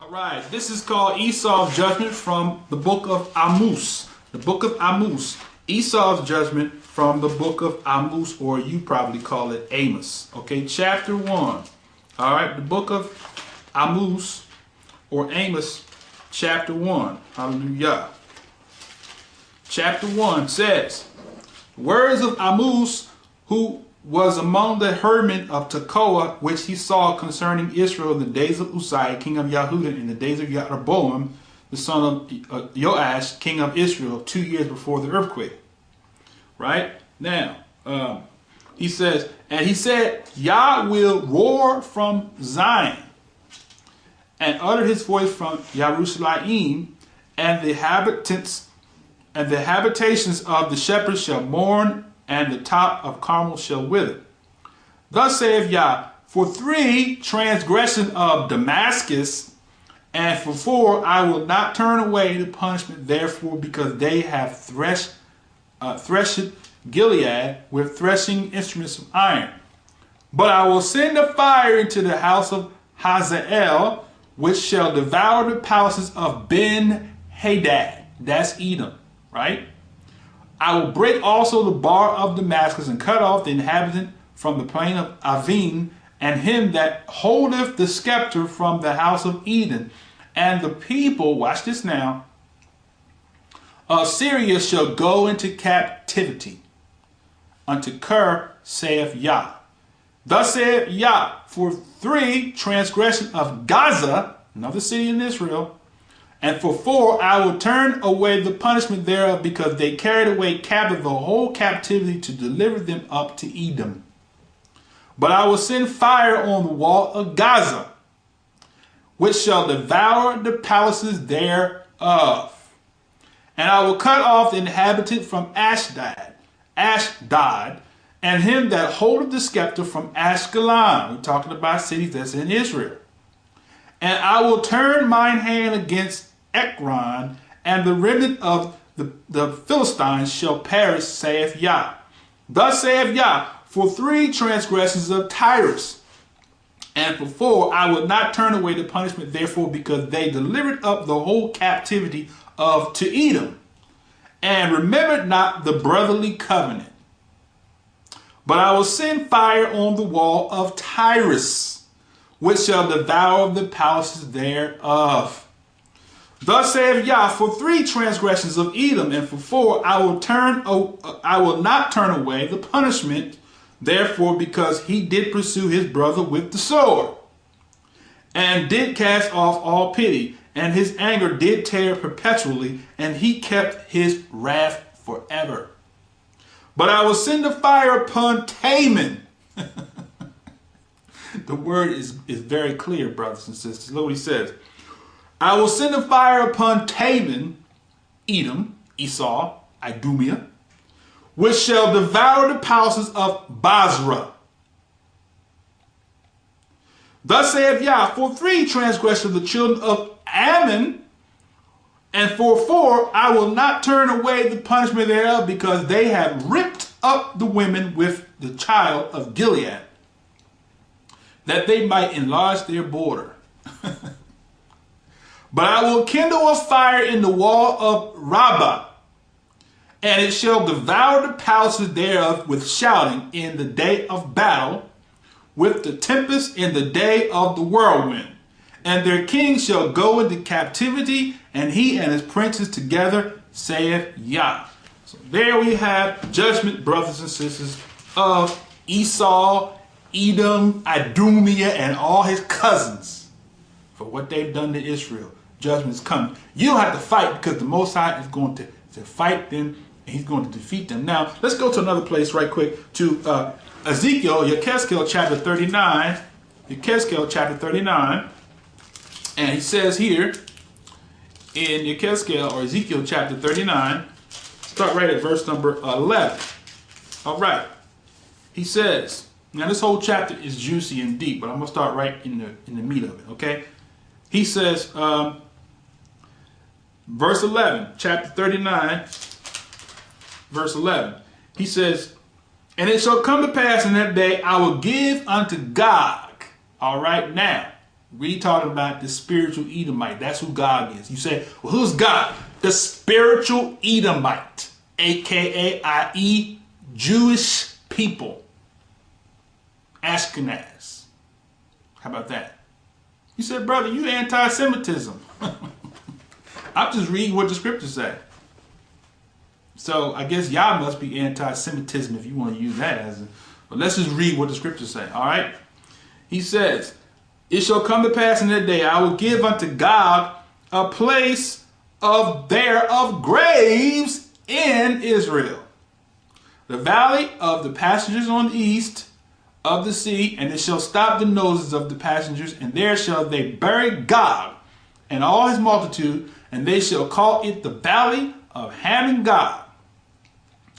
All right, this is called Esau's judgment from the book of Amos. The book of Amos. Esau's judgment from the book of Amos, or you probably call it Amos. Okay, chapter 1. All right, the book of Amos or Amos, chapter 1. Hallelujah. Chapter 1 says, words of Amos, who was among the herdmen of Tekoa, which he saw concerning Israel in the days of Uzziah, king of Yahudah, in the days of Jeroboam, the son of Joash, king of Israel, 2 years before the earthquake. Right? Now, he says, and he said, Yah will roar from Zion, and utter his voice from Jerusalem, and the habitations of the shepherds shall mourn, and the top of Carmel shall wither. Thus saith Yah, for 3 transgression of Damascus, and for 4 I will not turn away the punishment, therefore, because they have threshed Gilead with threshing instruments of iron. But I will send a fire into the house of Hazael, which shall devour the palaces of Ben-Hadad. That's Edom, right? I will break also the bar of Damascus, and cut off the inhabitant from the plain of Avim, and him that holdeth the scepter from the house of Eden. And the people, watch this now, of Syria shall go into captivity unto Kir, saith Yah. Thus saith Yah, for 3 transgression of Gaza, another city in Israel, and for 4 I will turn away the punishment thereof, because they carried away captive the whole captivity to deliver them up to Edom. But I will send fire on the wall of Gaza, which shall devour the palaces thereof. And I will cut off the inhabitant from Ashdod, and him that holdeth the scepter from Ashkelon. We're talking about cities that's in Israel. And I will turn mine hand against Ekron, and the remnant of the Philistines shall perish, saith Yah. Thus saith Yah, for 3 transgressions of Tyrus, and for 4 I will not turn away the punishment, therefore, because they delivered up the whole captivity to Edom, and remembered not the brotherly covenant. But I will send fire on the wall of Tyrus, which shall devour the palaces thereof. Thus saith Yah, for 3 transgressions of Edom, and for 4 I will not turn away the punishment, therefore, because he did pursue his brother with the sword, and did cast off all pity, and his anger did tear perpetually, and he kept his wrath forever. But I will send a fire upon Taman. The word is very clear, brothers and sisters. Look what he says. I will send a fire upon Taman, Edom, Esau, Idumea, which shall devour the palaces of Basra. Thus saith Yah, for 3 transgressions of the children of Ammon, and for 4 I will not turn away the punishment thereof, because they have ripped up the women with the child of Gilead, that they might enlarge their border. But I will kindle a fire in the wall of Rabbah, and it shall devour the palaces thereof with shouting in the day of battle, with the tempest in the day of the whirlwind. And their king shall go into captivity, and he and his princes together, saith Yah. So there we have judgment, brothers and sisters, of Esau, Edom, Idumea, and all his cousins for what they've done to Israel. Judgment is coming. You don't have to fight, because the Most High is going to fight them, and he's going to defeat them. Now, let's go to another place right quick, to Yechezkel chapter 39. Yechezkel chapter 39. And he says here in Yechezkel, or Ezekiel chapter 39, start right at verse number 11. All right. He says, now this whole chapter is juicy and deep, but I'm going to start right in the meat of it, okay? He says, verse 11, chapter 39, verse 11. He says, and it shall come to pass in that day, I will give unto Gog. All right, now, Really talking about the spiritual Edomite. That's who God is. You say, well, who's God? The spiritual Edomite, aka i.e. Jewish people. Ashkenaz. How about that? You said, brother, you anti-Semitism. I'm just reading what the scriptures say. So I guess y'all must be anti-Semitism if you want to use that as a... But let's just read what the scriptures say, all right? He says, it shall come to pass in that day, I will give unto God a place of graves in Israel. The valley of the passengers on the east of the sea, and it shall stop the noses of the passengers, and there shall they bury Gog and all his multitude, and they shall call it the valley of Ham and God.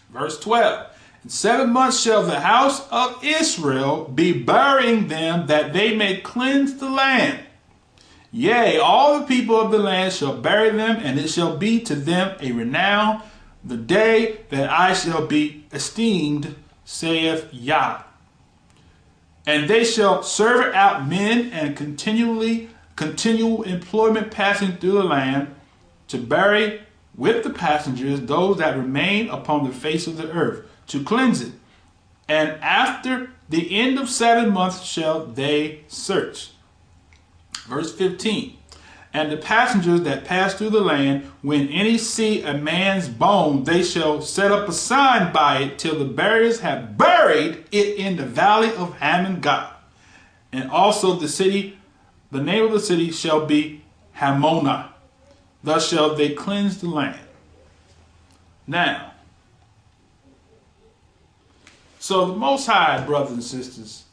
Verse 12. In 7 months shall the house of Israel be burying them, that they may cleanse the land. Yea, all the people of the land shall bury them, and it shall be to them a renown, the day that I shall be esteemed, saith Yah. And they shall serve out men and continual employment passing through the land, to bury with the passengers those that remain upon the face of the earth, to cleanse it. And after the end of 7 months shall they search. Verse 15. And the passengers that pass through the land, when any see a man's bone, they shall set up a sign by it till the buriers have buried it in the valley of Ham and God. And also the city, the name of the city shall be Hammonah. Thus shall they cleanse the land. Now, so the Most High, brothers and sisters,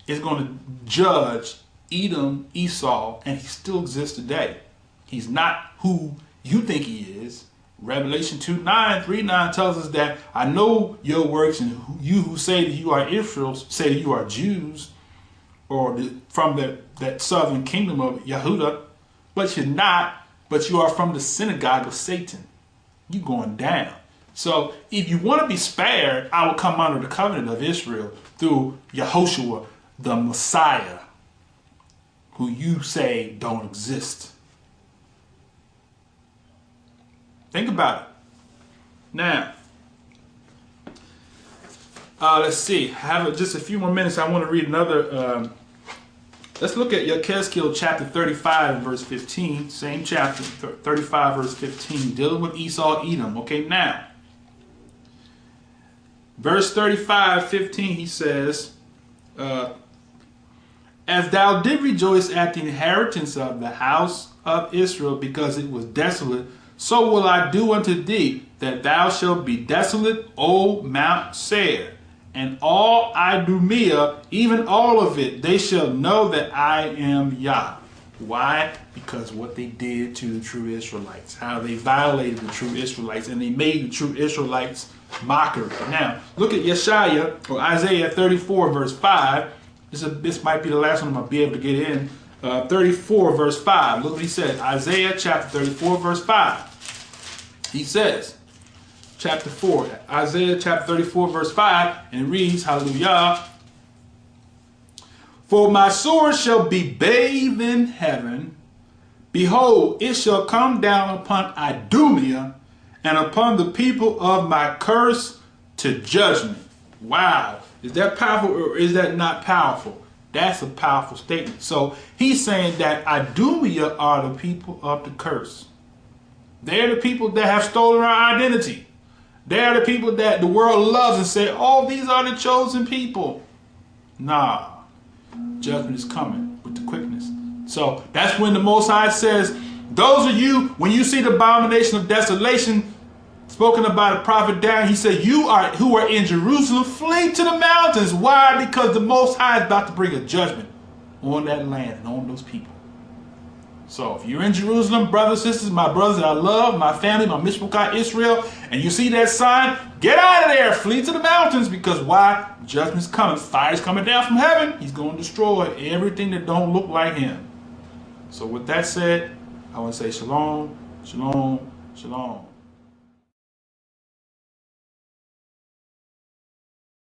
is going to judge Edom, Esau, and he still exists today. He's not who you think he is. Revelation 2:9 tells us that I know your works, and you who say that you are Israel, say that you are Jews, or from that southern kingdom of Yehuda, but you're not, but you are from the synagogue of Satan. You're going down. So if you want to be spared, I will come under the covenant of Israel through Yehoshua, the Messiah, who you say don't exist. Think about it. Now, let's see. I have just a few more minutes. I want to read another. Let's look at Yechezkel chapter 35 and verse 15. Same chapter, 35 verse 15, dealing with Esau, Edom. Okay, now, verse 35:15, he says, as thou did rejoice at the inheritance of the house of Israel, because it was desolate, so will I do unto thee, that thou shalt be desolate, O Mount Seir. And all Idumea, even all of it, they shall know that I am Yah. Why? Because what they did to the true Israelites, how they violated the true Israelites, and they made the true Israelites mockery. Now, look at Yeshaya, or Isaiah 34 verse 5. This might be the last one I'm going to be able to get in. 34 verse 5. Look what he says. Isaiah chapter 34 verse 5. He says, chapter 4, Isaiah chapter 34 verse 5, and it reads, hallelujah, for my sword shall be bathed in heaven. Behold, it shall come down upon Idumea and upon the people of my curse to judgment. Wow. Is that powerful or is that not powerful? That's a powerful statement. So he's saying that Idumea are the people of the curse. They're the people that have stolen our identity. They're the people that the world loves and say, oh, these are the chosen people. Nah. Judgment is coming with the quickness. So that's when the Most High says, those of you, when you see the abomination of desolation spoken about the prophet Daniel, he said, you are who are in Jerusalem, flee to the mountains. Why? Because the Most High is about to bring a judgment on that land and on those people. So if you're in Jerusalem, brothers and sisters, my brothers that I love, my family, my Mishpachah Israel, and you see that sign, get out of there, flee to the mountains, because why? Judgment's coming. Fire's coming down from heaven. He's going to destroy everything that don't look like him. So with that said, I want to say shalom, shalom, shalom.